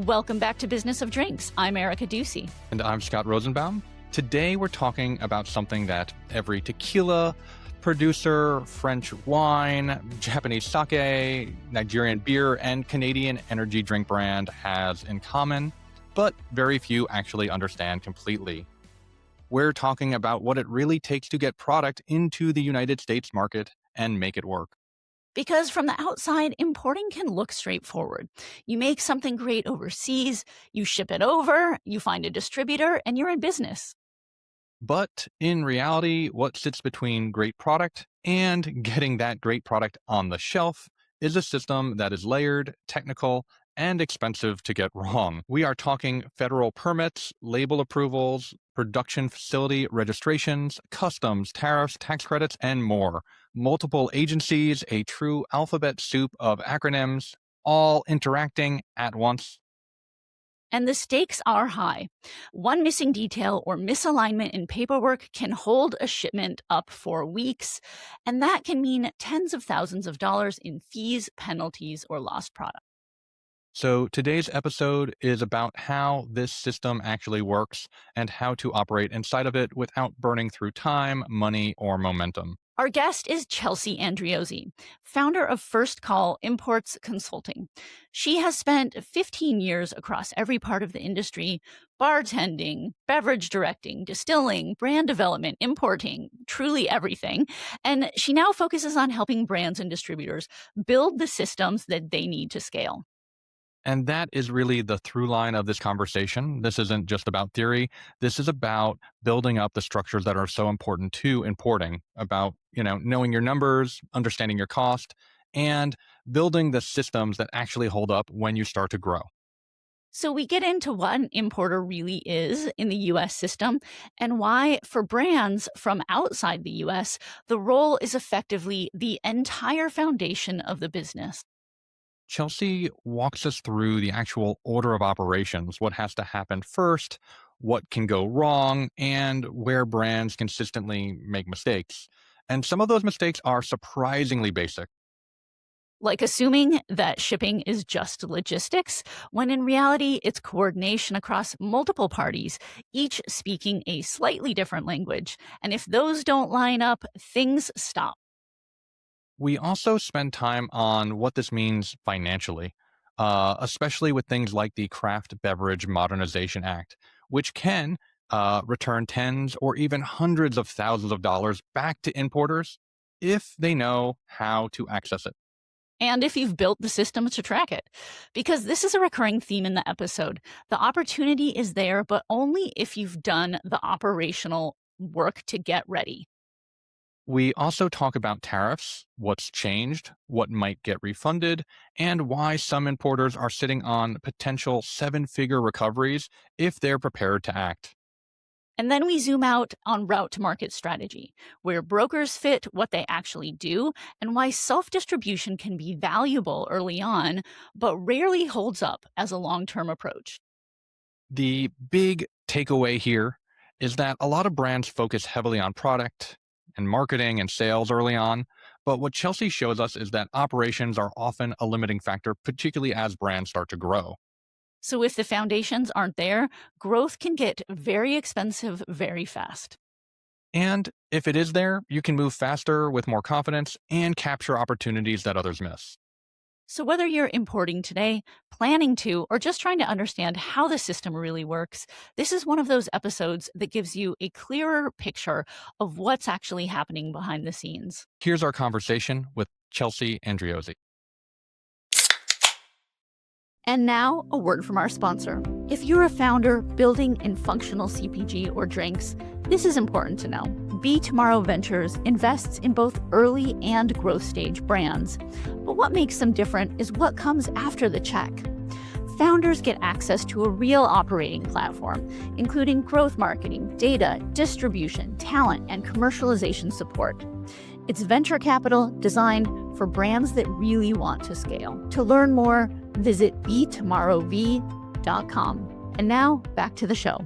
Welcome back to Business of Drinks. I'm Erica Ducey. And I'm Scott Rosenbaum. Today we're talking about something that every tequila producer, French wine, Japanese sake, Nigerian beer, and Canadian energy drink brand has in common, but very few actually understand completely. We're talking about what it really takes to get product into the United States market and make it work. Because from the outside, importing can look straightforward. You make something great overseas, you ship it over, you find a distributor, and you're in business. But in reality, what sits between great product and getting that great product on the shelf is a system that is layered, technical, and expensive to get wrong. We are talking federal permits, label approvals, production facility registrations, customs, tariffs, tax credits, and more. Multiple agencies, a true alphabet soup of acronyms, all interacting at once. And the stakes are high. One missing detail or misalignment in paperwork can hold a shipment up for weeks, and that can mean tens of thousands of dollars in fees, penalties, or lost product. So today's episode is about how this system actually works and how to operate inside of it without burning through time, money, or momentum. Our guest is Chelsea Andreozzi, founder of First Call Imports Consulting. She has spent 15 years across every part of the industry, bartending, beverage directing, distilling, brand development, importing, truly everything. And she now focuses on helping brands and distributors build the systems that they need to scale. And that is really the through line of this conversation. This isn't just about theory. This is about building up the structures that are so important to importing, about, knowing your numbers, understanding your cost, and building the systems that actually hold up when you start to grow. So we get into what an importer really is in the US system and why, for brands from outside the US, the role is effectively the entire foundation of the business. Chelsea walks us through the actual order of operations, what has to happen first, what can go wrong, and where brands consistently make mistakes. And some of those mistakes are surprisingly basic. Like assuming that shipping is just logistics, when in reality, it's coordination across multiple parties, each speaking a slightly different language. And if those don't line up, things stop. We also spend time on what this means financially, especially with things like the Craft Beverage Modernization Act, which can return tens or even hundreds of thousands of dollars back to importers if they know how to access it. And if you've built the system to track it. Because this is a recurring theme in the episode. The opportunity is there, but only if you've done the operational work to get ready. We also talk about tariffs, what's changed, what might get refunded, and why some importers are sitting on potential seven-figure recoveries if they're prepared to act. And then we zoom out on route to market strategy, where brokers fit what they actually do and why self-distribution can be valuable early on, but rarely holds up as a long-term approach. The big takeaway here is that a lot of brands focus heavily on product and marketing and sales early on, but what Chelsea shows us is that operations are often a limiting factor, particularly as brands start to grow. So if the foundations aren't there, growth can get very expensive very fast. And if it is there, you can move faster with more confidence and capture opportunities that others miss. So whether you're importing today, planning to, or just trying to understand how the system really works, this is one of those episodes that gives you a clearer picture of what's actually happening behind the scenes. Here's our conversation with Chelsea Andreozzi. And now, a word from our sponsor. If you're a founder building in functional CPG or drinks, this is important to know. Be Tomorrow Ventures invests in both early and growth stage brands. But what makes them different is what comes after the check. Founders get access to a real operating platform, including growth marketing, data, distribution, talent, and commercialization support. It's venture capital designed for brands that really want to scale. To learn more, visit betomorrowv.com. And now, back to the show.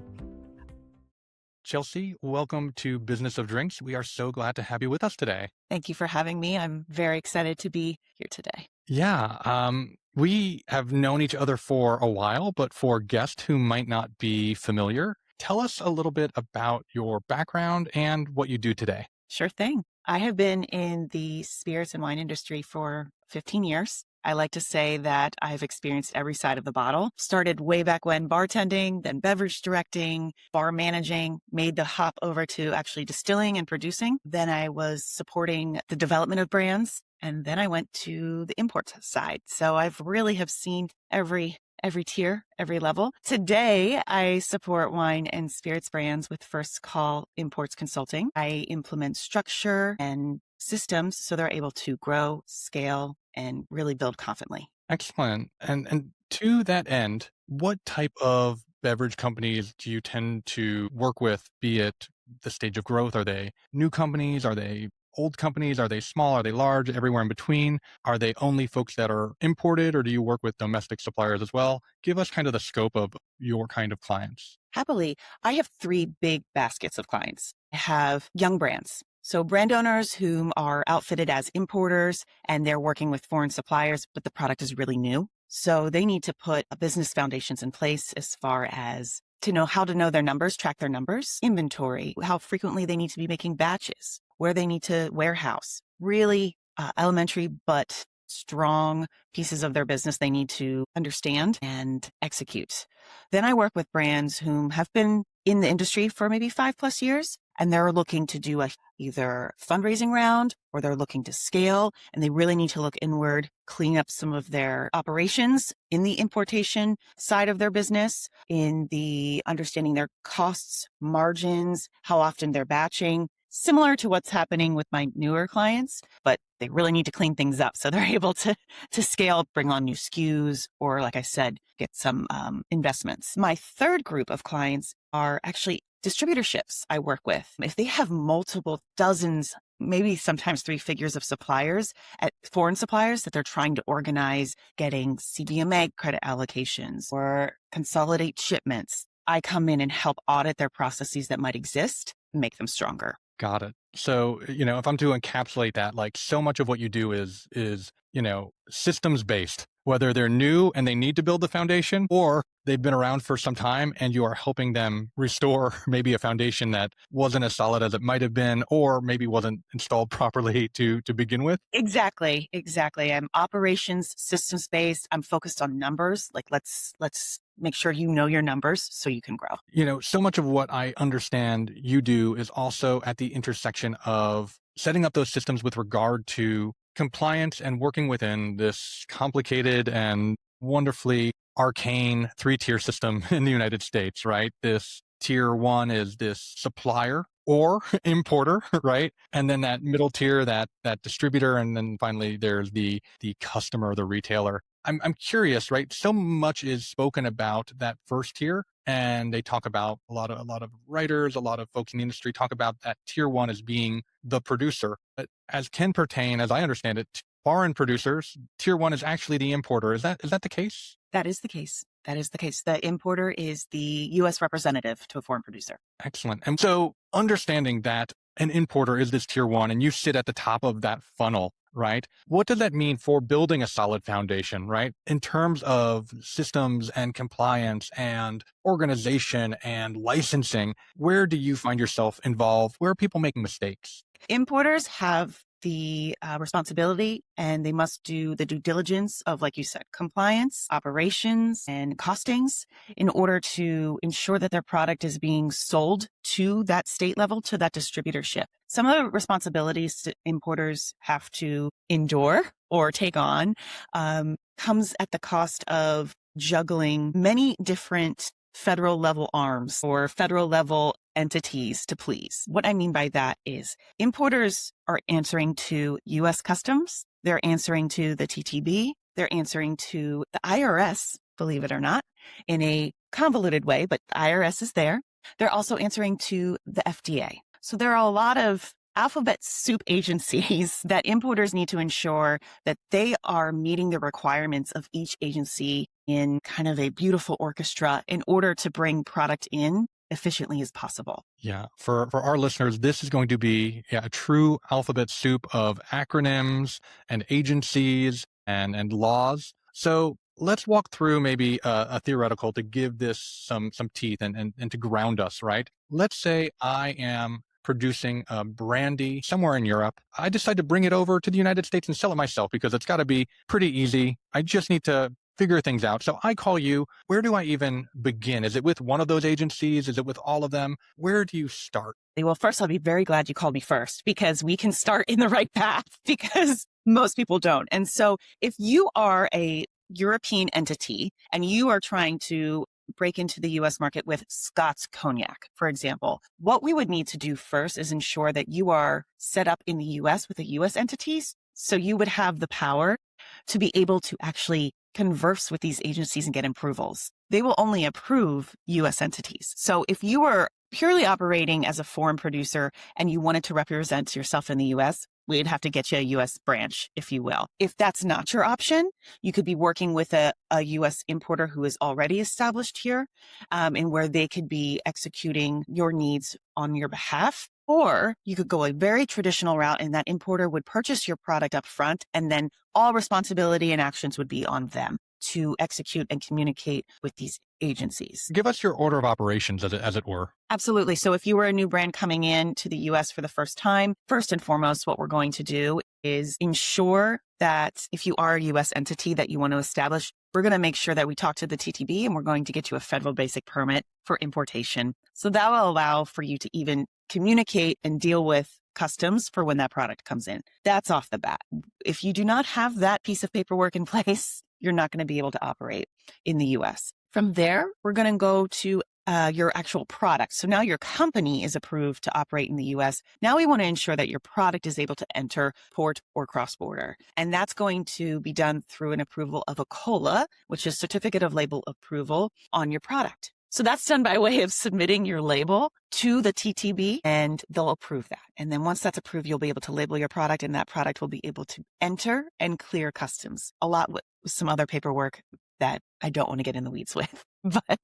Chelsea, welcome to Business of Drinks. We are so glad to have you with us today. Thank you for having me. I'm very excited to be here today. Yeah. We have known each other for a while, but for guests who might not be familiar, tell us a little bit about your background and what you do today. Sure thing. I have been in the spirits and wine industry for 15 years. I like to say that I've experienced every side of the bottle. Started way back when bartending, then beverage directing, bar managing, made the hop over to actually distilling and producing. Then I was supporting the development of brands. And then I went to the import side. So I've really have seen every tier, every level. Today, I support wine and spirits brands with First Call Imports Consulting. I implement structure and systems so they're able to grow, scale, and really build confidently. Excellent. And to that end, what type of beverage companies do you tend to work with, be it the stage of growth? Are they new companies? Are they old companies? Are they small? Are they large? Everywhere in between? Are they only folks that are imported, or do you work with domestic suppliers as well? Give us kind of the scope of your kind of clients. Happily, I have three big baskets of clients. I have young brands. So brand owners whom are outfitted as importers and they're working with foreign suppliers, but the product is really new. So they need to put business foundations in place as far as to know how to know their numbers, track their numbers, inventory, how frequently they need to be making batches, where they need to warehouse. Really elementary, but strong pieces of their business they need to understand and execute. Then I work with brands whom have been in the industry for maybe 5+ years, and they're looking to do either fundraising round or they're looking to scale, and they really need to look inward, clean up some of their operations in the importation side of their business, in the understanding their costs, margins, how often they're batching, similar to what's happening with my newer clients, but they really need to clean things up so they're able to scale, bring on new SKUs, or like I said, get some investments. My third group of clients are actually distributorships I work with. If they have multiple dozens, maybe sometimes 3 figures of suppliers, at foreign suppliers that they're trying to organize, getting CBMA credit allocations or consolidate shipments, I come in and help audit their processes that might exist and make them stronger. Got it. So, if I'm to encapsulate that, like so much of what you do is, systems based, whether they're new and they need to build the foundation or they've been around for some time and you are helping them restore maybe a foundation that wasn't as solid as it might have been, or maybe wasn't installed properly to begin with. Exactly. I'm operations systems based. I'm focused on numbers. Like let's make sure you know your numbers so you can grow. So much of what I understand you do is also at the intersection of setting up those systems with regard to compliance and working within this complicated and wonderfully arcane 3-tier system in the United States, right? This tier 1 is this supplier or importer, right? And then that middle tier, that distributor, and then finally there's the customer, the retailer. I'm curious, right? So much is spoken about that first tier, and they talk about a lot of writers, a lot of folks in the industry talk about that tier 1 as being the producer. But as can pertain, as I understand it, foreign producers, tier 1 is actually the importer. Is that the case? That is the case. The importer is the U.S. representative to a foreign producer. Excellent. And so understanding that an importer is this tier 1 and you sit at the top of that funnel, right? What does that mean for building a solid foundation, right? In terms of systems and compliance and organization and licensing, where do you find yourself involved? Where are people making mistakes? Importers have the responsibility and they must do the due diligence of, like you said, compliance, operations, and costings in order to ensure that their product is being sold to that state level, to that distributorship. Some of the responsibilities that importers have to endure or take on comes at the cost of juggling many different federal level arms or federal level entities to please. What I mean by that is importers are answering to U.S. Customs. They're answering to the TTB. They're answering to the IRS, believe it or not, in a convoluted way, but the IRS is there. They're also answering to the FDA. So there are a lot of alphabet soup agencies that importers need to ensure that they are meeting the requirements of each agency in kind of a beautiful orchestra in order to bring product in efficiently as possible. Yeah. For our listeners, this is going to be a true alphabet soup of acronyms and agencies and laws. So let's walk through maybe a theoretical to give this some teeth and to ground us, right? Let's say I am producing a brandy somewhere in Europe. I decide to bring it over to the United States and sell it myself because it's got to be pretty easy. I just need to figure things out. So I call you. Where do I even begin? Is it with one of those agencies? Is it with all of them? Where do you start? Well, first, I'll be very glad you called me first because we can start in the right path because most people don't. And so if you are a European entity and you are trying to break into the US market with Scots cognac, for example, what we would need to do first is ensure that you are set up in the US with the US entities. So you would have the power to be able to actually converse with these agencies and get approvals. They will only approve US entities. So if you were purely operating as a foreign producer and you wanted to represent yourself in the US, we'd have to get you a US branch, if you will. If that's not your option, you could be working with a US importer who is already established here and where they could be executing your needs on your behalf. Or you could go a very traditional route and that importer would purchase your product up front and then all responsibility and actions would be on them to execute and communicate with these agencies. Give us your order of operations, as it were. Absolutely. So if you were a new brand coming in to the US for the first time, first and foremost, what we're going to do is ensure that if you are a US entity that you want to establish, we're going to make sure that we talk to the TTB and we're going to get you a federal basic permit for importation. So that will allow for you to even communicate and deal with customs for when that product comes in. That's off the bat. If you do not have that piece of paperwork in place, you're not going to be able to operate in the US. From there, we're going to go to your actual product. So now your company is approved to operate in the US. Now we want to ensure that your product is able to enter port or cross-border. And that's going to be done through an approval of a COLA, which is Certificate of Label Approval on your product. So that's done by way of submitting your label to the TTB and they'll approve that. And then once that's approved, you'll be able to label your product and that product will be able to enter and clear customs. A lot with some other paperwork that I don't want to get in the weeds with, but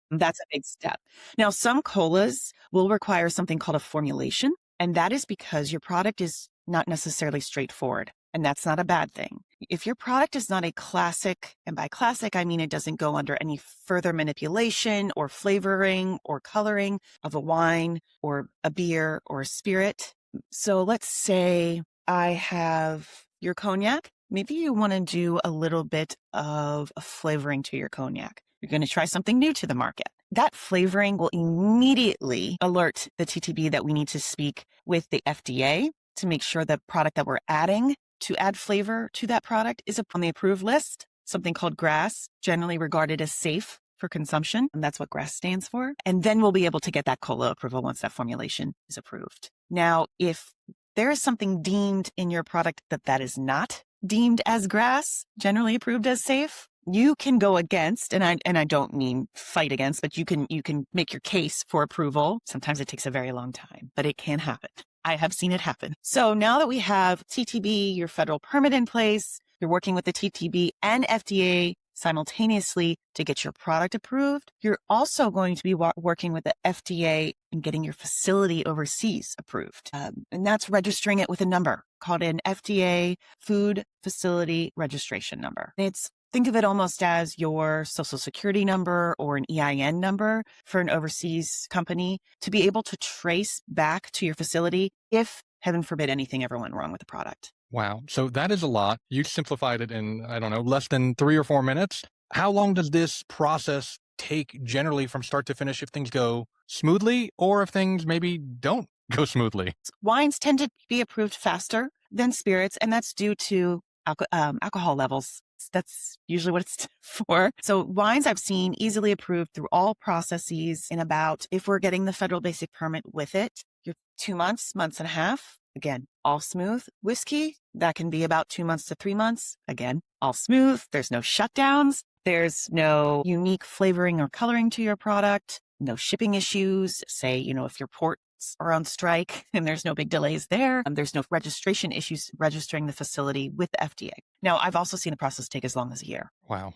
that's a big step. Now, some COLAs will require something called a formulation, and that is because your product is not necessarily straightforward, and that's not a bad thing. If your product is not a classic, and by classic, I mean it doesn't go under any further manipulation or flavoring or coloring of a wine or a beer or a spirit. So let's say I have your cognac. Maybe you want to do a little bit of a flavoring to your cognac. You're going to try something new to the market. That flavoring will immediately alert the TTB that we need to speak with the FDA to make sure the product that we're adding to add flavor to that product is on the approved list, something called GRAS, generally regarded as safe for consumption. And that's what GRAS stands for. And then we'll be able to get that COLA approval once that formulation is approved. Now, if there is something deemed in your product that is not deemed as GRAS, generally approved as safe, you can go against, and I don't mean fight against, but you can make your case for approval. Sometimes it takes a very long time, but it can happen. I have seen it happen. So now that we have TTB, your federal permit in place, you're working with the TTB and FDA simultaneously to get your product approved. You're also going to be working with the FDA and getting your facility overseas approved. And that's registering it with a number called an FDA Food Facility Registration Number. Think of it almost as your social security number or an EIN number for an overseas company to be able to trace back to your facility if, heaven forbid, anything ever went wrong with the product. Wow. So that is a lot. You simplified it in, I don't know, less than 3 or 4 minutes. How long does this process take generally from start to finish if things go smoothly or if things maybe don't go smoothly? Wines tend to be approved faster than spirits, and that's due to alcohol levels. That's usually what it's for. So wines I've seen easily approved through all processes in about, if we're getting the federal basic permit with it, you're 2 months, months and a half. Again, all smooth. Whiskey, that can be about 2 months to 3 months. Again, all smooth. There's no shutdowns. There's no unique flavoring or coloring to your product. No shipping issues. Say, if your ports are on strike and there's no big delays there. There's no registration issues registering the facility with the FDA. Now, I've also seen the process take as long as a year. Wow.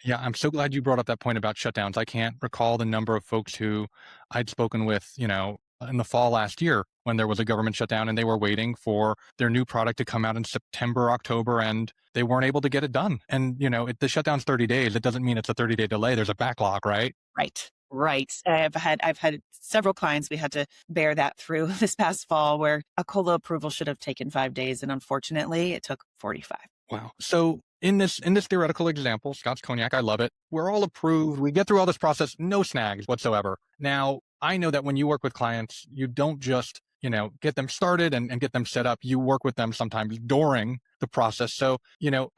Yeah, I'm so glad you brought up that point about shutdowns. I can't recall the number of folks who I'd spoken with, in the fall last year when there was a government shutdown and they were waiting for their new product to come out in September, October, and they weren't able to get it done. And, the shutdown's 30 days. It doesn't mean it's a 30-day delay. There's a backlog, right? Right. Right. I've had several clients we had to bear that through this past fall where a COLA approval should have taken 5 days. And unfortunately, it took 45. Wow. So in this theoretical example, Scott's Cognac, I love it. We're all approved. We get through all this process, no snags whatsoever. Now, I know that when you work with clients, you don't just, get them started and get them set up. You work with them sometimes during the process. So,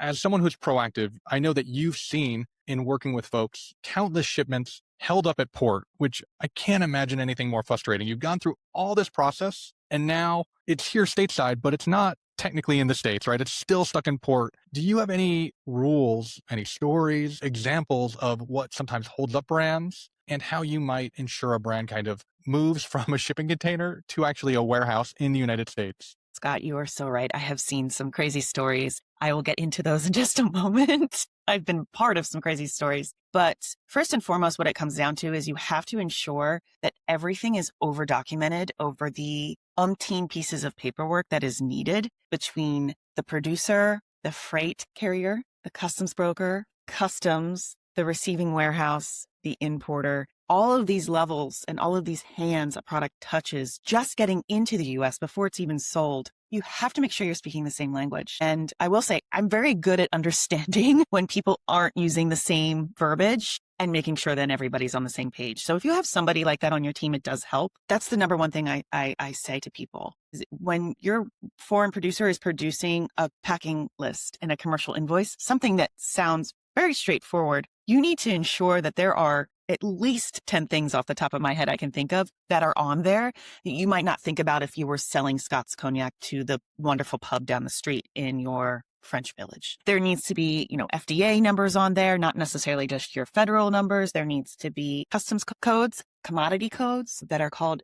as someone who's proactive, I know that you've seen in working with folks countless shipments held up at port, which I can't imagine anything more frustrating. You've gone through all this process and now it's here stateside, but it's not technically in the States, right? It's still stuck in port. Do you have any rules, any stories, examples of what sometimes holds up brands and how you might ensure a brand kind of moves from a shipping container to actually a warehouse in the United States? Scott, you are so right. I have seen some crazy stories. I will get into those in just a moment. I've been part of some crazy stories. But first and foremost, what it comes down to is you have to ensure that everything is over documented over the umpteen pieces of paperwork that is needed between the producer, the freight carrier, the customs broker, customs, the receiving warehouse, the importer. All of these levels and all of these hands a product touches just getting into the US before it's even sold. You have to make sure you're speaking the same language. And I will say, I'm very good at understanding when people aren't using the same verbiage and making sure that everybody's on the same page. So if you have somebody like that on your team, it does help. That's the number one thing I say to people. When your foreign producer is producing a packing list and a commercial invoice, something that sounds very straightforward, you need to ensure that there are at least 10 things off the top of my head I can think of that are on there that you might not think about if you were selling Scott's Cognac to the wonderful pub down the street in your French village. There needs to be, FDA numbers on there, not necessarily just your federal numbers. There needs to be customs codes, commodity codes that are called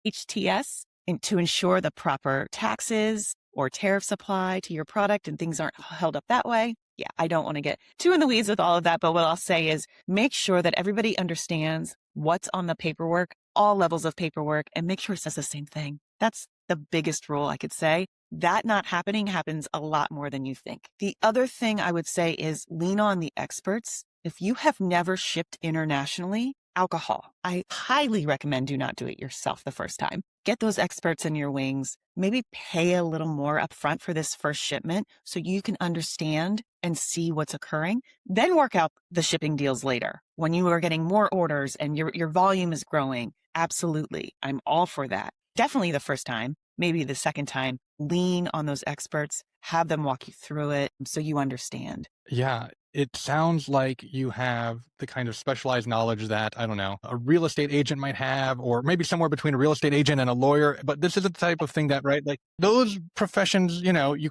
HTS, and to ensure the proper taxes or tariffs apply to your product and things aren't held up that way. Yeah, I don't want to get too in the weeds with all of that, but what I'll say is make sure that everybody understands what's on the paperwork, all levels of paperwork, and make sure it says the same thing. That's the biggest rule I could say. That not happening happens a lot more than you think. The other thing I would say is lean on the experts. If you have never shipped internationally, alcohol, I highly recommend do not do it yourself the first time. Get those experts in your wings. Maybe pay a little more upfront for this first shipment so you can understand and see what's occurring. Then work out the shipping deals later when you are getting more orders and your volume is growing. Absolutely. I'm all for that. Definitely the first time, maybe the second time, lean on those experts, have them walk you through it so you understand. Yeah, it sounds like you have the kind of specialized knowledge that, I don't know, a real estate agent might have, or maybe somewhere between a real estate agent and a lawyer. But this is the type of thing that, right, like those professions, you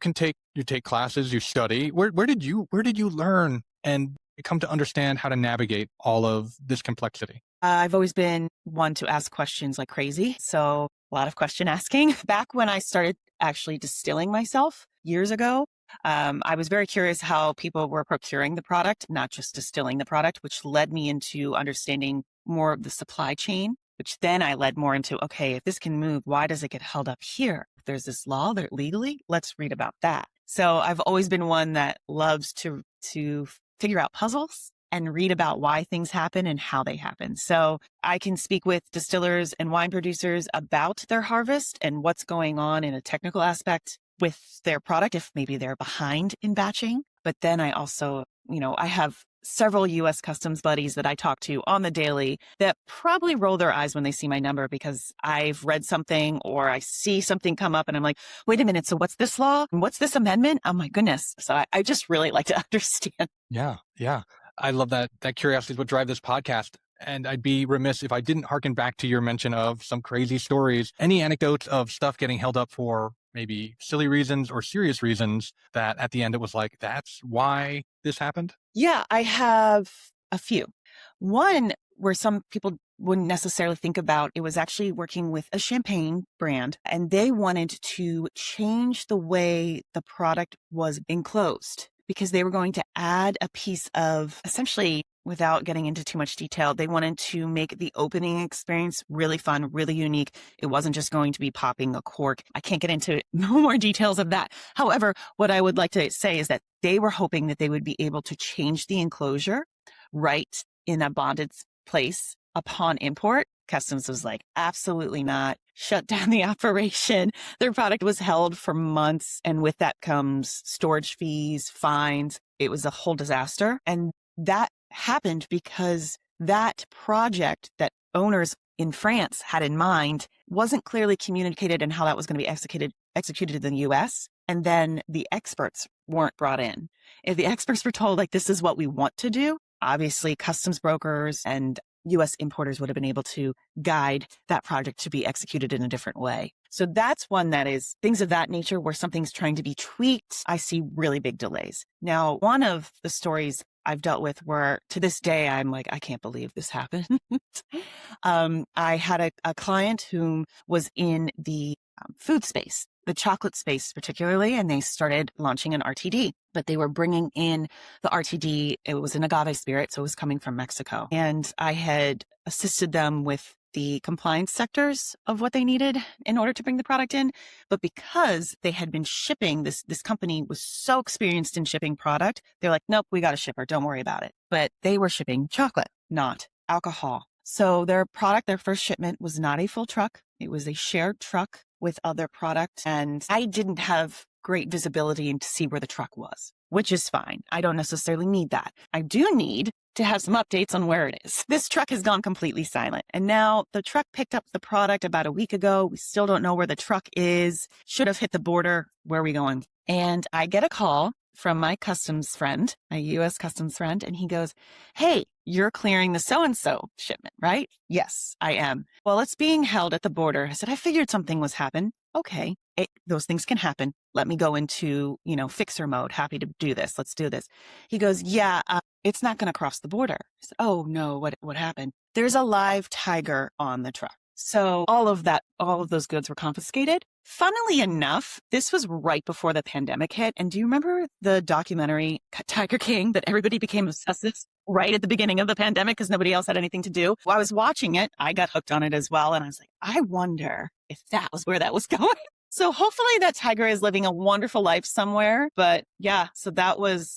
take classes, you study. Where did you learn and come to understand how to navigate all of this complexity? I've always been one to ask questions like crazy. So a lot of question asking. Back when I started actually distilling myself years ago, I was very curious how people were procuring the product, not just distilling the product, which led me into understanding more of the supply chain, which then I led more into, okay, if this can move, why does it get held up here? If there's this law that legally, let's read about that. So I've always been one that loves to figure out puzzles and read about why things happen and how they happen. So I can speak with distillers and wine producers about their harvest and what's going on in a technical aspect with their product, if maybe they're behind in batching. But then I also, I have several US customs buddies that I talk to on the daily that probably roll their eyes when they see my number because I've read something or I see something come up and I'm like, wait a minute, so what's this law? And what's this amendment? Oh my goodness. So I just really like to understand. Yeah. I love that. That curiosity is what drives this podcast. And I'd be remiss if I didn't harken back to your mention of some crazy stories. Any anecdotes of stuff getting held up for maybe silly reasons or serious reasons that at the end it was like, that's why this happened? Yeah, I have a few. One where some people wouldn't necessarily think about, it was actually working with a champagne brand, and they wanted to change the way the product was enclosed. because they were going to add a piece of, essentially, without getting into too much detail, they wanted to make the opening experience really fun, really unique. It wasn't just going to be popping a cork. I can't get into no more details of that. However, what I would like to say is that they were hoping that they would be able to change the enclosure right in a bonded place upon import. Customs was like, absolutely not. Shut down the operation. Their product was held for months. And with that comes storage fees, fines. It was a whole disaster. And that happened because that project that owners in France had in mind wasn't clearly communicated in how that was going to be executed in the US. And then the experts weren't brought in. If the experts were told, like, this is what we want to do, obviously customs brokers and US importers would have been able to guide that project to be executed in a different way. So that's one that is things of that nature where something's trying to be tweaked. I see really big delays. Now, one of the stories I've dealt with where to this day, I'm like, I can't believe this happened. I had a client who was in the food space, the chocolate space particularly, and they started launching an RTD, but they were bringing in the RTD. It was an agave spirit, so it was coming from Mexico. And I had assisted them with the compliance sectors of what they needed in order to bring the product in. But because they had been shipping, this company was so experienced in shipping product, they're like, nope, we got a shipper. Don't worry about it. But they were shipping chocolate, not alcohol. So their product, their first shipment was not a full truck. It was a shared truck with other product. And I didn't have great visibility to see where the truck was, which is fine. I don't necessarily need that. I do need to have some updates on where it is. This truck has gone completely silent. And now the truck picked up the product about a week ago. We still don't know where the truck is. Should have hit the border. Where are we going? And I get a call from my customs friend, my US customs friend, and he goes, hey, you're clearing the so-and-so shipment, right? Yes, I am. Well, it's being held at the border. I said, I figured something was happening. Okay, those things can happen. Let me go into, fixer mode. Happy to do this. Let's do this. He goes, yeah, it's not going to cross the border. I said, oh no, what happened? There's a live tiger on the truck. So all of those goods were confiscated. Funnily enough, this was right before the pandemic hit. And do you remember the documentary Tiger King that everybody became obsessed with right at the beginning of the pandemic because nobody else had anything to do? Well, I was watching it. I got hooked on it as well. And I was like, I wonder if that was where that was going. So hopefully that tiger is living a wonderful life somewhere. But yeah, so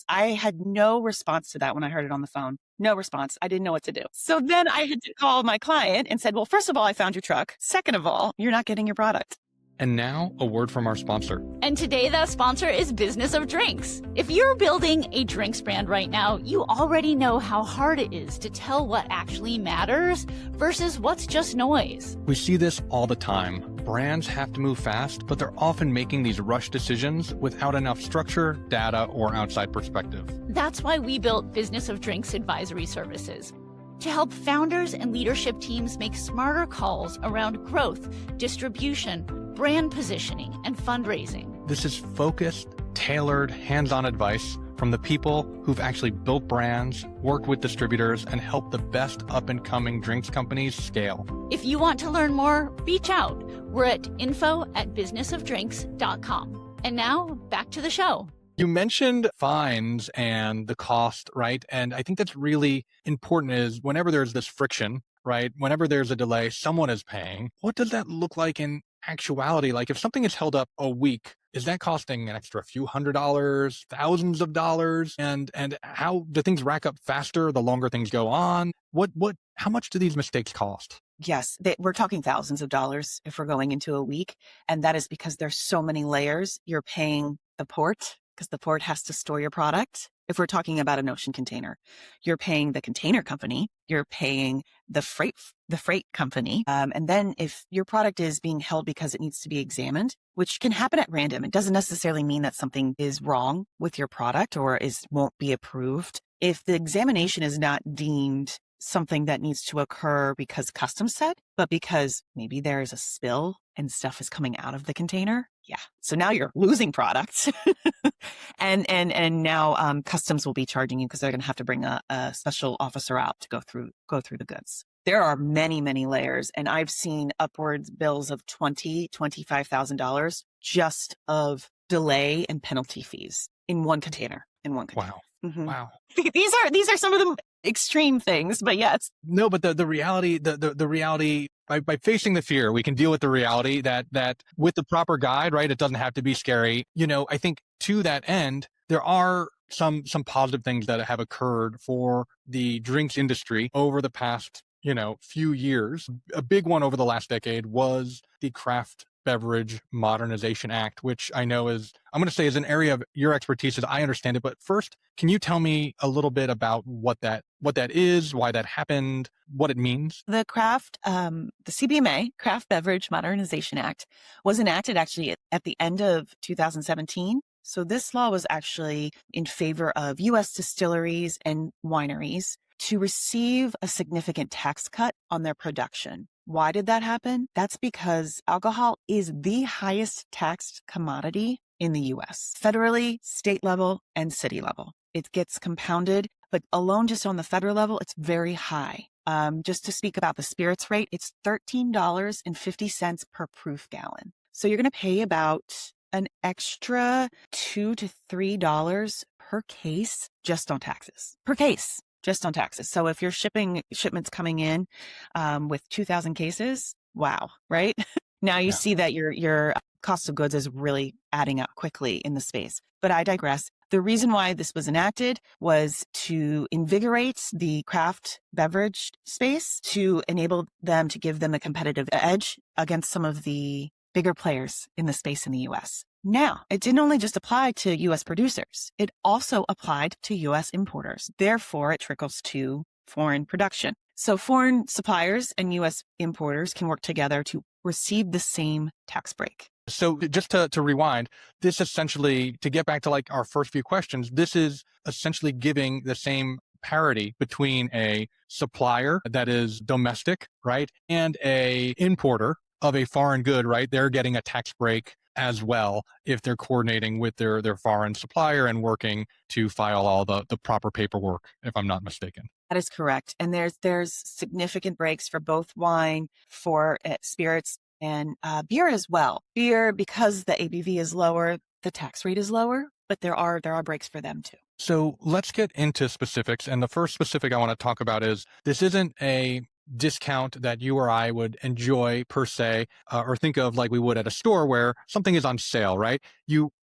I had no response to that when I heard it on the phone. No response. I didn't know what to do. So then I had to call my client and said, well, first of all, I found your truck. Second of all, you're not getting your product. And now, a word from our sponsor. And today, that sponsor is Business of Drinks. If you're building a drinks brand right now, you already know how hard it is to tell what actually matters versus what's just noise. We see this all the time. Brands have to move fast, but they're often making these rush decisions without enough structure, data, or outside perspective. That's why we built Business of Drinks advisory services, to help founders and leadership teams make smarter calls around growth, distribution, brand positioning, and fundraising. This is focused, tailored, hands-on advice from the people who've actually built brands, worked with distributors, and helped the best up-and-coming drinks companies scale. If you want to learn more, reach out. We're at info@businessofdrinks.com. And now, back to the show. You mentioned fines and the cost, right? And I think that's really important is whenever there's this friction, right? Whenever there's a delay, someone is paying. What does that look like in actuality? Like if something is held up a week, is that costing an extra few $100s, thousands of dollars? And how do things rack up faster the longer things go on? How much do these mistakes cost? Yes, we're talking thousands of dollars if we're going into a week. And that is because there's so many layers. You're paying the port because the port has to store your product. If we're talking about an ocean container, you're paying the container company, you're paying the freight company. And then if your product is being held because it needs to be examined, which can happen at random, it doesn't necessarily mean that something is wrong with your product or won't be approved. If the examination is not deemed something that needs to occur because customs said, but because maybe there's a spill and stuff is coming out of the container. Yeah. So now you're losing products and now customs will be charging you because they're going to have to bring a special officer out to go through the goods. There are many, many layers, and I've seen upwards bills of $20,000, $25,000 just of delay and penalty fees. in one container. Wow. Mhm. Wow. These are some of the extreme things, but yes. No, but the reality, the reality, by facing the fear, we can deal with the reality that with the proper guide, right? It doesn't have to be scary. I think to that end, there are some positive things that have occurred for the drinks industry over the past, few years. A big one over the last decade was the Craft Beverage Modernization Act, which I know I'm going to say is an area of your expertise as I understand it. But first, can you tell me a little bit about what that is, why that happened, what it means? The CBMA, Craft Beverage Modernization Act, was enacted actually at the end of 2017. So this law was actually in favor of U.S. distilleries and wineries to receive a significant tax cut on their production. Why did that happen? That's because alcohol is the highest taxed commodity in the U.S., federally, state level, and city level. It gets compounded, but alone just on the federal level, it's very high. Just to speak about the spirits rate, it's $13.50 per proof gallon. So you're going to pay about an extra $2 to $3 per case just on taxes. Per case, just on taxes. So if you're shipments coming in with 2,000 cases, wow, right? Now you see that your cost of goods is really adding up quickly in the space. But I digress. The reason why this was enacted was to invigorate the craft beverage space, to enable them to give them a competitive edge against some of the bigger players in the space in the U.S. Now, it didn't only just apply to U.S. producers. It also applied to U.S. importers. Therefore, it trickles to foreign production. So foreign suppliers and U.S. importers can work together to receive the same tax break. So just to rewind, this essentially, to get back to like our first few questions, this is essentially giving the same parity between a supplier that is domestic, right, and a importer of a foreign good, right? They're getting a tax break as well if they're coordinating with their foreign supplier and working to file all the proper paperwork, if I'm not mistaken. That is correct. And there's significant breaks for both wine, for spirits, and beer as well. Beer, because the ABV is lower, the tax rate is lower, but there are breaks for them too. So let's get into specifics. And the first specific I want to talk about is this isn't a discount that you or I would enjoy per se, or think of like we would at a store where something is on sale, right?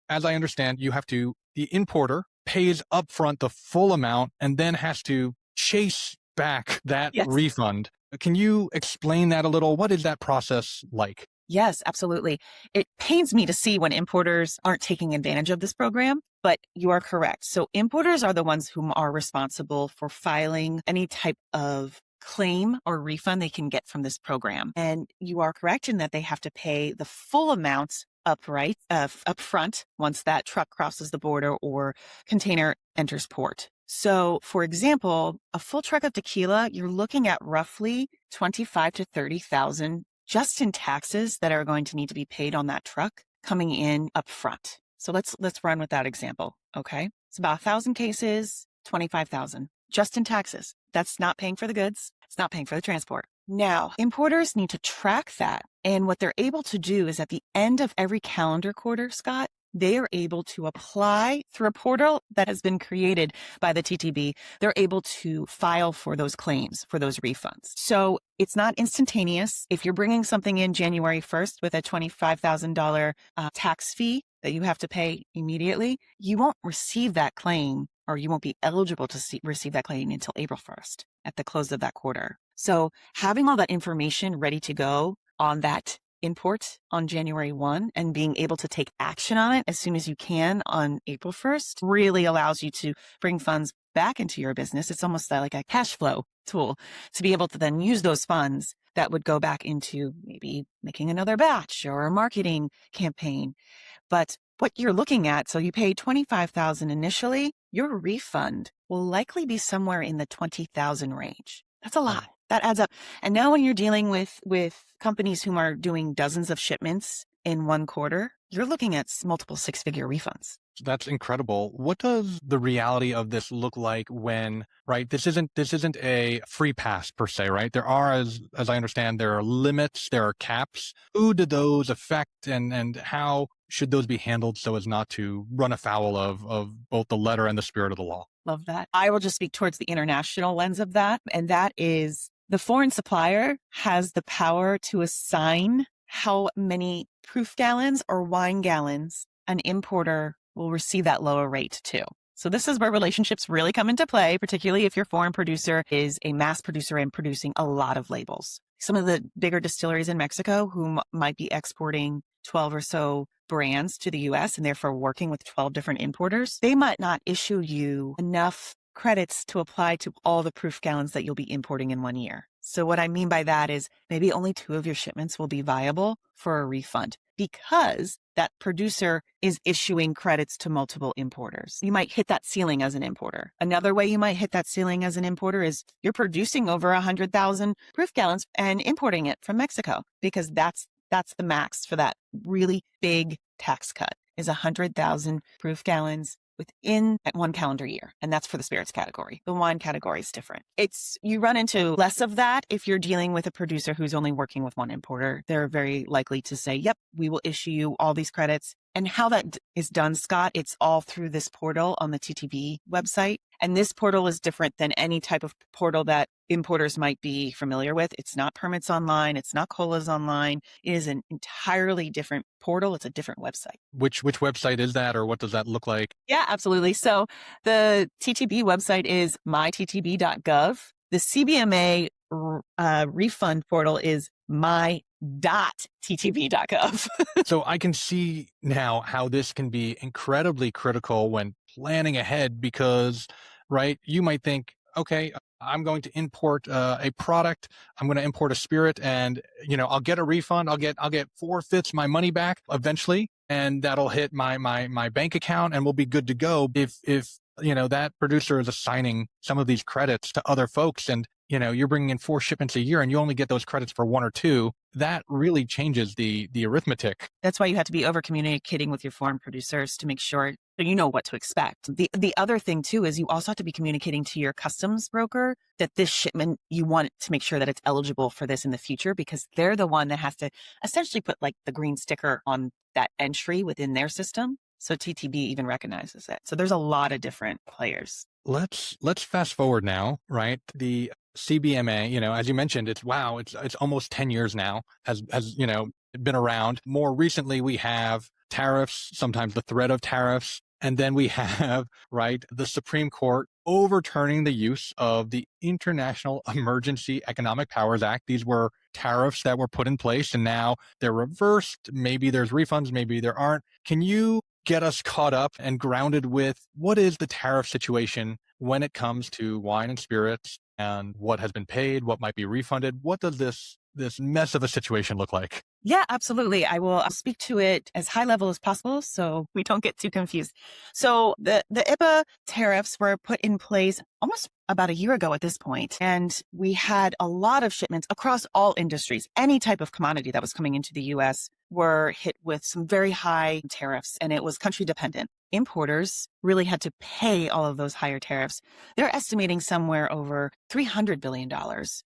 As I understand, the importer pays upfront the full amount and then has to chase back that refund. Can you explain that a little? What is that process like? Yes, absolutely. It pains me to see when importers aren't taking advantage of this program, but you are correct. So importers are the ones who are responsible for filing any type of claim or refund they can get from this program. And you are correct in that they have to pay the full amount upfront once that truck crosses the border or container enters port. So, for example, a full truck of tequila, you're looking at roughly 25 to 30,000 just in taxes that are going to need to be paid on that truck coming in up front. So let's run with that example. Okay. It's about 1,000 cases, 25,000 just in taxes. That's not paying for the goods. It's not paying for the transport. Now, importers need to track that. And what they're able to do is at the end of every calendar quarter, Scott, they are able to apply through a portal that has been created by the TTB. They're able to file for those claims, for those refunds. So it's not instantaneous. If you're bringing something in January 1st with a $25,000 tax fee that you have to pay immediately, you won't receive that claim, or you won't be eligible to receive that claim until April 1st at the close of that quarter. So having all that information ready to go on that import on January 1 and being able to take action on it as soon as you can on April 1st really allows you to bring funds back into your business. It's almost like a cash flow tool to be able to then use those funds that would go back into maybe making another batch or a marketing campaign. But what you're looking at, so you pay $25,000 initially, your refund will likely be somewhere in the $20,000 range. That's a lot. That adds up. And now when you're dealing with companies who are doing dozens of shipments in one quarter, you're looking at multiple six-figure refunds. That's incredible. What does the reality of this look like when, right? This isn't a free pass per se, right? There are, as I understand, there are limits, there are caps. Who do those affect, and how should those be handled so as not to run afoul of both the letter and the spirit of the law? Love that. I will just speak towards the international lens of that. And that is the foreign supplier has the power to assign how many proof gallons or wine gallons an importer will receive that lower rate to. So this is where relationships really come into play, particularly if your foreign producer is a mass producer and producing a lot of labels. Some of the bigger distilleries in Mexico who might be exporting 12 or so brands to the US and therefore working with 12 different importers, they might not issue you enough credits to apply to all the proof gallons that you'll be importing in 1 year. So what I mean by that is maybe only 2 of your shipments will be viable for a refund because that producer is issuing credits to multiple importers. You might hit that ceiling as an importer. Another way you might hit that ceiling as an importer is you're producing over 100,000 proof gallons and importing it from Mexico because that's the max for that really big tax cut is 100,000 proof gallons within 1 calendar year. And that's for the spirits category. The wine category is different. You run into less of that if you're dealing with a producer who's only working with one importer. They're very likely to say, yep, we will issue you all these credits. And how that is done, Scott, it's all through this portal on the TTB website. And this portal is different than any type of portal that importers might be familiar with. It's not permits online. It's not colas online. It is an entirely different portal. It's a different website. Which website is that, or what does that look like? Yeah, absolutely. So the TTB website is myttb.gov. The CBMA refund portal is my.ttb.gov. So I can see now how this can be incredibly critical when planning ahead because, right, you might think, okay, I'm going to import a product. I'm going to import a spirit and, I'll get a refund. I'll get 4/5 my money back eventually. And that'll hit my bank account and we'll be good to go. If that producer is assigning some of these credits to other folks and, you're bringing in 4 shipments a year and you only get those credits for 1 or 2, that really changes the arithmetic. That's why you have to be over communicating with your foreign producers to make sure that you know what to expect. The other thing too is you also have to be communicating to your customs broker that this shipment, you want to make sure that it's eligible for this in the future because they're the one that has to essentially put like the green sticker on that entry within their system. So TTB even recognizes it. So there's a lot of different players. Let's fast forward now, right? The CBMA, as you mentioned, it's almost 10 years now has been around. More recently, we have tariffs, sometimes the threat of tariffs. And then we have, right, the Supreme Court overturning the use of the International Emergency Economic Powers Act. These were tariffs that were put in place and now they're reversed. Maybe there's refunds, maybe there aren't. Can you get us caught up and grounded with what is the tariff situation when it comes to wine and spirits and what has been paid, what might be refunded? What does this mess of a situation look like? Yeah, absolutely. I'll speak to it as high level as possible so we don't get too confused. So the IPA tariffs were put in place almost about a year ago at this point, and we had a lot of shipments across all industries. Any type of commodity that was coming into the US were hit with some very high tariffs, and it was country dependent. Importers really had to pay all of those higher tariffs. They're estimating somewhere over $300 billion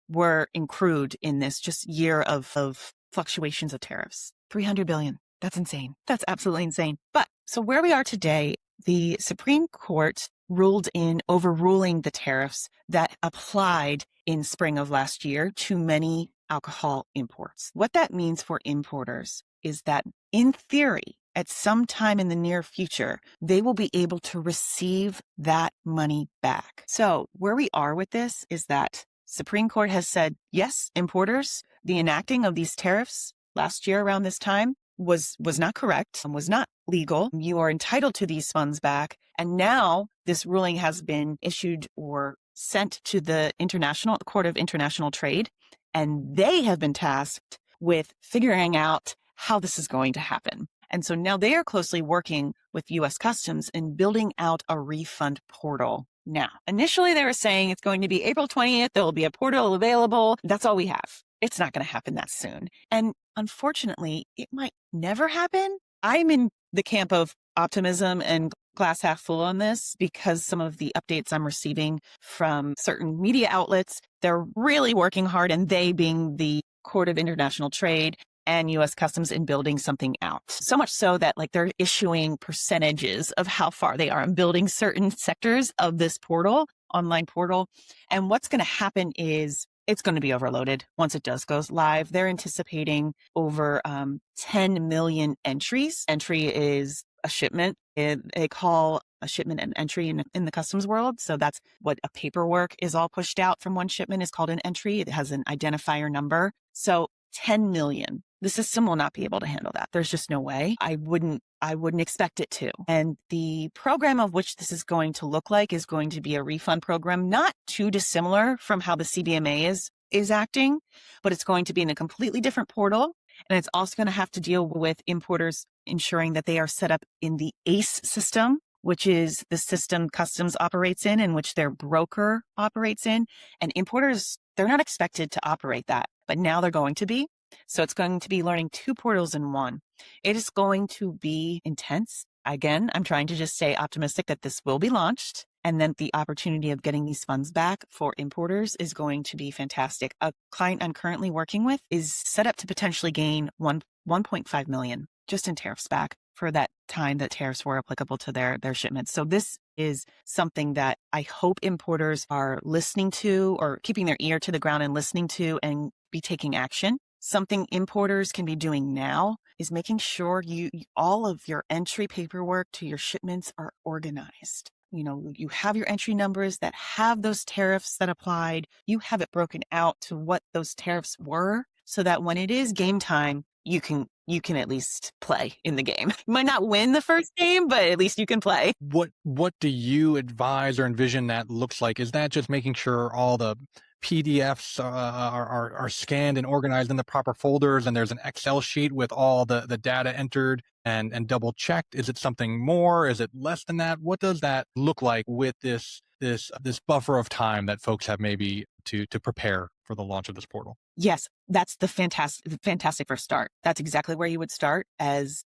were accrued in this just year of fluctuations of tariffs. 300 billion. That's insane. That's absolutely insane. But so where we are today, the Supreme Court ruled in overruling the tariffs that applied in spring of last year to many alcohol imports. What that means for importers is that in theory, at some time in the near future, they will be able to receive that money back. So where we are with this is that Supreme Court has said, yes, importers, the enacting of these tariffs last year around this time was not correct and was not legal. You are entitled to these funds back. And now this ruling has been issued or sent to the Court of International Trade, and they have been tasked with figuring out how this is going to happen. And so now they are closely working with U.S. Customs in building out a refund portal. Now, initially they were saying it's going to be April 20th. There will be a portal available. That's all we have. It's not going to happen that soon. And unfortunately, it might never happen. I'm in the camp of optimism and glass half full on this because some of the updates I'm receiving from certain media outlets, they're really working hard, and they being the Court of International Trade, and U.S. Customs in building something out. So much so that like they're issuing percentages of how far they are in building certain sectors of this portal, online portal. And what's going to happen is it's going to be overloaded once it does goes live. They're anticipating over 10 million entries. Entry is a shipment. They call a shipment an entry in the customs world. So that's what a paperwork is all pushed out from one shipment is called an entry. It has an identifier number. So 10 million. The system will not be able to handle that. There's just no way. I wouldn't expect it to. And the program of which this is going to look like is going to be a refund program, not too dissimilar from how the CBMA is acting, but it's going to be in a completely different portal. And it's also going to have to deal with importers ensuring that they are set up in the ACE system, which is the system customs operates in which their broker operates in. And importers, they're not expected to operate that, but now they're going to be. So it's going to be learning two portals in one. It is going to be intense. Again, I'm trying to just stay optimistic that this will be launched and then the opportunity of getting these funds back for importers is going to be fantastic. A client I'm currently working with is set up to potentially gain 1.5 million just in tariffs back for that time that tariffs were applicable to their shipments. So this is something that I hope importers are listening to or keeping their ear to the ground and listening to and be taking action. Something importers can be doing now is making sure all of your entry paperwork to your shipments are organized. You know, you have your entry numbers that have those tariffs that applied. You have it broken out to what those tariffs were so that when it is game time, you can at least play in the game. You might not win the first game, but at least you can play. What do you advise or envision that looks like? Is that just making sure all the PDFs are scanned and organized in the proper folders, and there's an Excel sheet with all the data entered and double checked? Is it something more? Is it less than that? What does that look like with this buffer of time that folks have maybe to prepare for the launch of this portal? Yes, that's the fantastic first start. That's exactly where you would start, as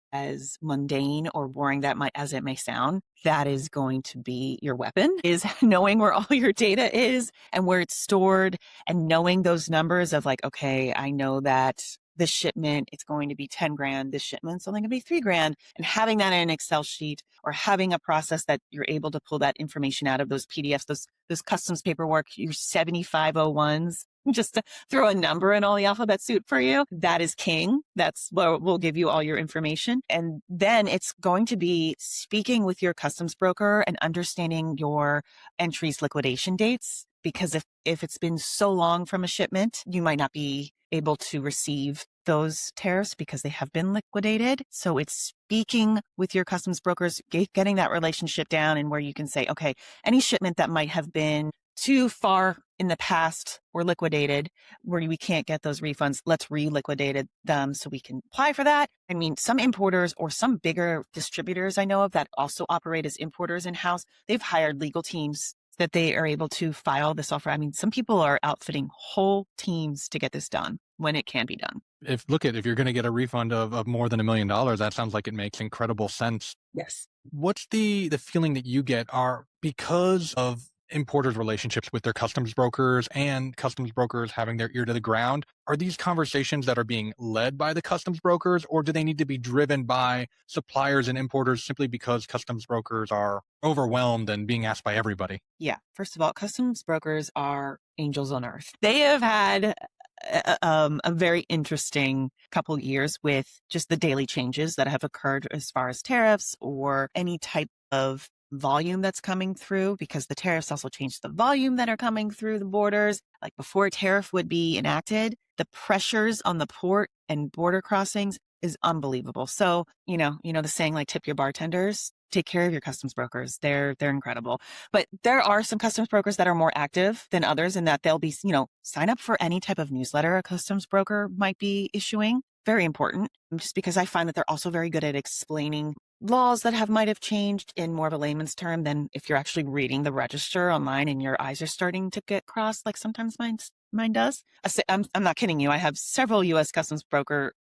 mundane or boring as it may sound. That is going to be your weapon, is knowing where all your data is and where it's stored and knowing those numbers of like, okay, I know that this shipment, it's going to be 10 grand. This shipment's only going to be 3 grand. And having that in an Excel sheet or having a process that you're able to pull that information out of those PDFs, those customs paperwork, your 7501s, just to throw a number in all the alphabet soup for you. That is king. That's where we'll give you all your information. And then it's going to be speaking with your customs broker and understanding your entries liquidation dates. Because if it's been so long from a shipment, you might not be able to receive those tariffs because they have been liquidated. So it's speaking with your customs brokers, getting that relationship down and where you can say, okay, any shipment that might have been too far in the past or liquidated where we can't get those refunds, let's re-liquidate them so we can apply for that. I mean, some importers or some bigger distributors I know of that also operate as importers in-house, they've hired legal teams that they are able to file this offer. I mean, some people are outfitting whole teams to get this done when it can be done. If you're going to get a refund of more than $1 million, that sounds like it makes incredible sense. Yes. What's the feeling that you get are because of importers' relationships with their customs brokers and customs brokers having their ear to the ground? Are these conversations that are being led by the customs brokers, or do they need to be driven by suppliers and importers simply because customs brokers are overwhelmed and being asked by everybody? Yeah. First of all, customs brokers are angels on earth. They have had a very interesting couple of years with just the daily changes that have occurred as far as tariffs or any type of volume that's coming through, because the tariffs also change the volume that are coming through the borders. Like before a tariff would be enacted, the pressures on the port and border crossings is unbelievable. So, you know the saying like tip your bartenders, take care of your customs brokers. They're incredible. But there are some customs brokers that are more active than others in that they'll be, sign up for any type of newsletter a customs broker might be issuing. Very important, just because I find that they're also very good at explaining laws that might have changed in more of a layman's term than if you're actually reading the register online and your eyes are starting to get crossed, like sometimes mine does. I'm not kidding you. I have several U.S. customs brokers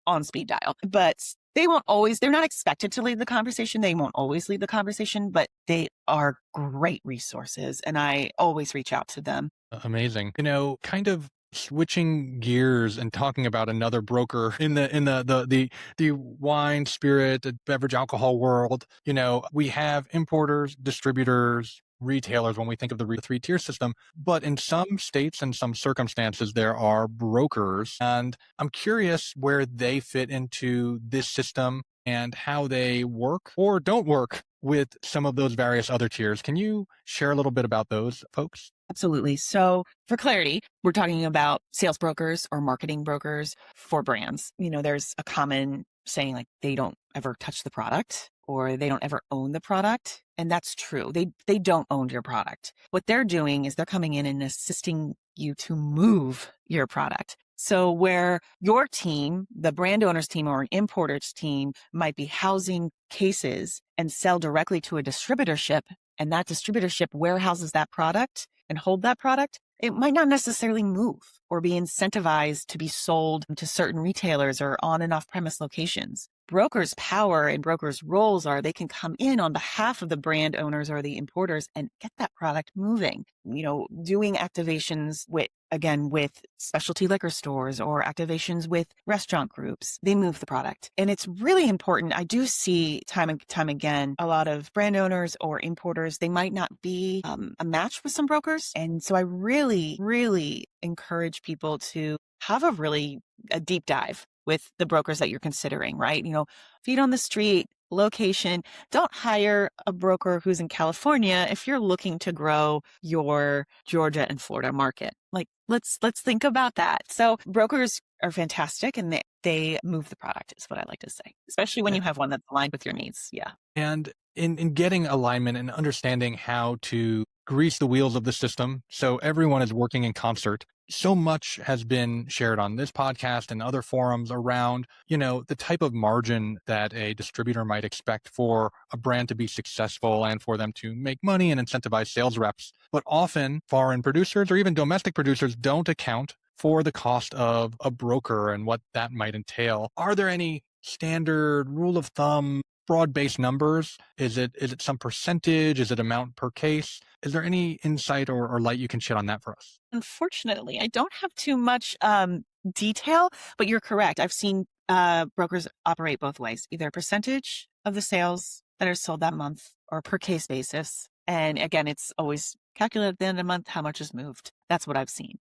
on speed dial, but they're not expected to lead the conversation. They won't always lead the conversation, but they are great resources. And I always reach out to them. Amazing. Kind of Switching gears and talking about another broker in the wine, spirit, beverage, alcohol world, we have importers, distributors, retailers when we think of the three-tier system. But in some states and some circumstances, there are brokers. And I'm curious where they fit into this system and how they work or don't work with some of those various other tiers. Can you share a little bit about those folks? Absolutely. So for clarity, we're talking about sales brokers or marketing brokers for brands. There's a common saying like they don't ever touch the product or they don't ever own the product. And that's true. They don't own your product. What they're doing is they're coming in and assisting you to move your product. So where your team, the brand owner's team or an importer's team might be housing cases and sell directly to a distributorship, and that distributorship warehouses that product and hold that product, it might not necessarily move or be incentivized to be sold to certain retailers or on and off premise locations. Brokers' power and brokers' roles are they can come in on behalf of the brand owners or the importers and get that product moving, doing activations with specialty liquor stores or activations with restaurant groups. They move the product. And it's really important. I do see time and time again, a lot of brand owners or importers, they might not be a match with some brokers. And so I really, really encourage people to have a deep dive with the brokers that you're considering, right? Feet on the street, location. Don't hire a broker who's in California if you're looking to grow your Georgia and Florida market. Like, let's think about that. So brokers are fantastic and they move the product is what I like to say, especially when you have one that's aligned with your needs. Yeah. And in getting alignment and understanding how to grease the wheels of the system so everyone is working in concert, so much has been shared on this podcast and other forums around, the type of margin that a distributor might expect for a brand to be successful and for them to make money and incentivize sales reps. But often foreign producers or even domestic producers don't account for the cost of a broker and what that might entail. Are there any standard rule of thumb, broad-based numbers? Is it some percentage? Is it amount per case? Is there any insight or light you can shed on that for us? Unfortunately, I don't have too much detail, but you're correct. I've seen brokers operate both ways, either a percentage of the sales that are sold that month or a per case basis. And again, it's always calculated at the end of the month how much is moved. That's what I've seen.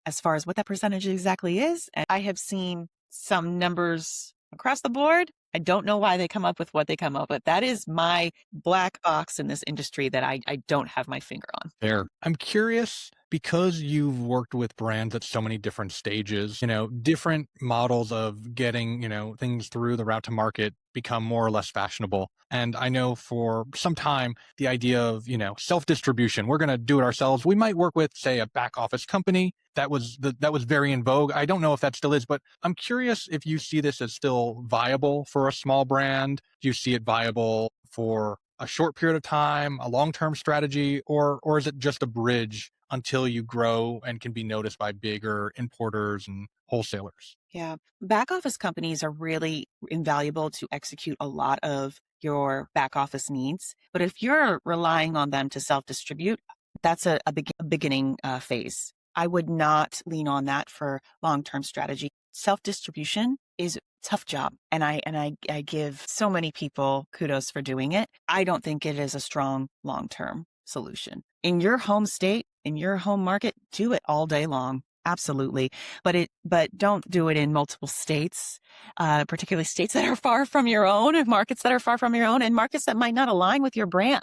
As far as what that percentage exactly is, and I have seen some numbers across the board. I don't know why they come up with what they come up with. That is my black box in this industry that I don't have my finger on. Fair. I'm curious, because you've worked with brands at so many different stages, different models of getting, things through the route to market become more or less fashionable. And I know for some time, the idea of, self-distribution, we're going to do it ourselves. We might work with, say, a back office company. That was very in vogue. I don't know if that still is, but I'm curious if you see this as still viable for a small brand. Do you see it viable for a short period of time, a long-term strategy, or is it just a bridge until you grow and can be noticed by bigger importers and wholesalers? Yeah. Back office companies are really invaluable to execute a lot of your back office needs. But if you're relying on them to self-distribute, that's a beginning phase. I would not lean on that for long-term strategy. Self-distribution is a tough job. And I give so many people kudos for doing it. I don't think it is a strong long-term solution. In your home state, in your home market, do it all day long. Absolutely. But don't do it in multiple states, particularly states that are far from your own, markets that are far from your own, and markets that might not align with your brand.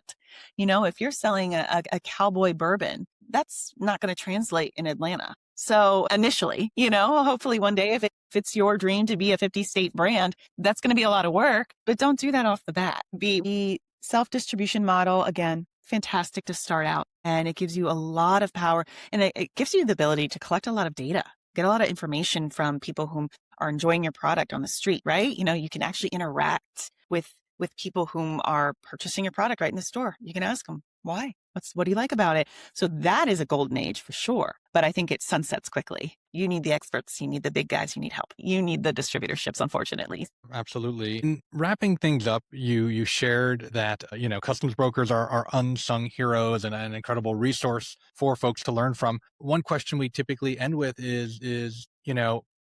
If you're selling a cowboy bourbon, that's not going to translate in Atlanta. So initially, hopefully one day, if it's your dream to be a 50-state brand, that's going to be a lot of work, but don't do that off the bat. The self-distribution model, again, fantastic to start out. And it gives you a lot of power, and it gives you the ability to collect a lot of data, get a lot of information from people who are enjoying your product on the street, right? You can actually interact with people whom are purchasing your product right in the store. You can ask them, why? What do you like about it? So that is a golden age for sure. But I think it sunsets quickly. You need the experts. You need the big guys. You need help. You need the distributorships, unfortunately. Absolutely. In wrapping things up, you shared that customs brokers are unsung heroes and an incredible resource for folks to learn from. One question we typically end with is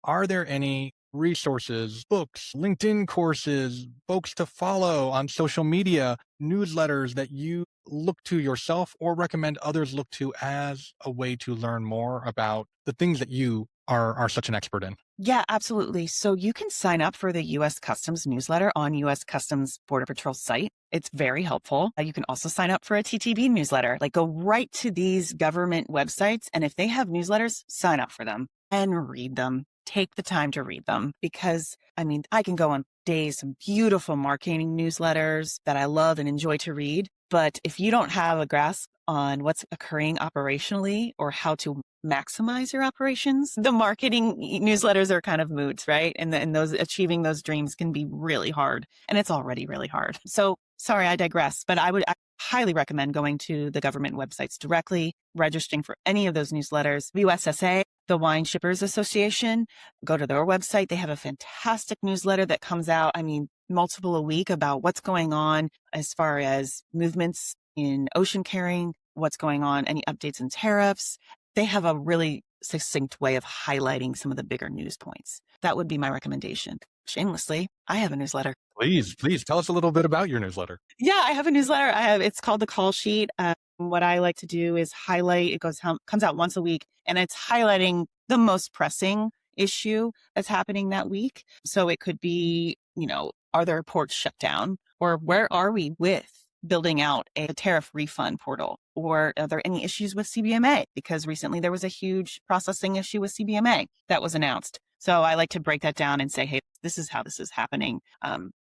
are there any resources, books, LinkedIn courses, folks to follow on social media, newsletters that you look to yourself or recommend others look to as a way to learn more about the things that you are such an expert in? Yeah, absolutely. So you can sign up for the U.S. Customs newsletter on U.S. Customs Border Patrol site. It's very helpful. You can also sign up for a TTB newsletter. Like, go right to these government websites, and if they have newsletters, sign up for them and read them. Take the time to read them, because I can go on days, some beautiful marketing newsletters that I love and enjoy to read. But if you don't have a grasp on what's occurring operationally or how to maximize your operations, the marketing newsletters are kind of moods, right? And those achieving those dreams can be really hard, and it's already really hard. So sorry, I digress, but I highly recommend going to the government websites directly, registering for any of those newsletters. USSA, the Wine Shippers Association, go to their website. They have a fantastic newsletter that comes out, multiple a week, about what's going on as far as movements in ocean carrying, what's going on, any updates in tariffs. They have a really succinct way of highlighting some of the bigger news points. That would be my recommendation. Shamelessly, I have a newsletter. Please tell us a little bit about your newsletter. Yeah, I have a newsletter. It's called The Call Sheet. What I like to do is highlight, comes out once a week, and it's highlighting the most pressing issue that's happening that week. So it could be, are there ports shut down? Or where are we with building out a tariff refund portal? Or are there any issues with CBMA? Because recently there was a huge processing issue with CBMA that was announced. So I like to break that down and say, hey, this is how this is happening.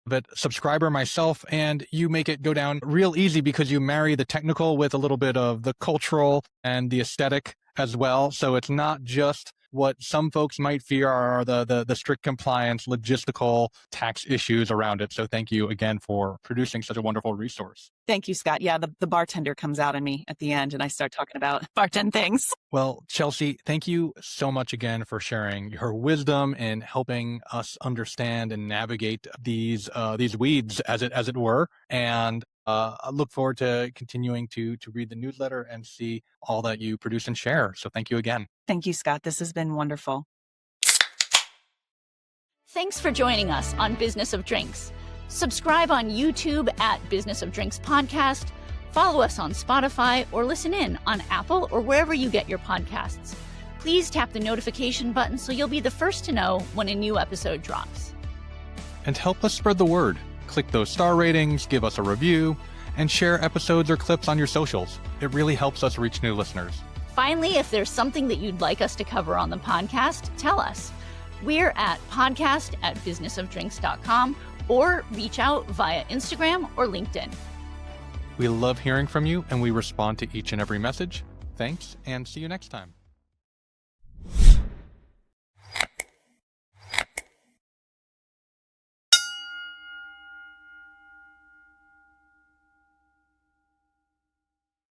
But subscriber myself, and you make it go down real easy because you marry the technical with a little bit of the cultural and the aesthetic as well. So it's not just what some folks might fear are the strict compliance, logistical tax issues around it. So thank you again for producing such a wonderful resource. Thank you, Scott. Yeah, the bartender comes out in me at the end, and I start talking about bartend things. Well, Chelsea, thank you so much again for sharing your wisdom and helping us understand and navigate these weeds, as it were. And I look forward to continuing to read the newsletter and see all that you produce and share. So thank you again. Thank you, Scott. This has been wonderful. Thanks for joining us on Business of Drinks. Subscribe on YouTube at Business of Drinks Podcast, follow us on Spotify, or listen in on Apple or wherever you get your podcasts. Please tap the notification button so you'll be the first to know when a new episode drops. And help us spread the word. Click those star ratings, give us a review, and share episodes or clips on your socials. It really helps us reach new listeners. Finally, if there's something that you'd like us to cover on the podcast, tell us. We're at podcast@businessofdrinks.com or reach out via Instagram or LinkedIn. We love hearing from you, and we respond to each and every message. Thanks, and see you next time.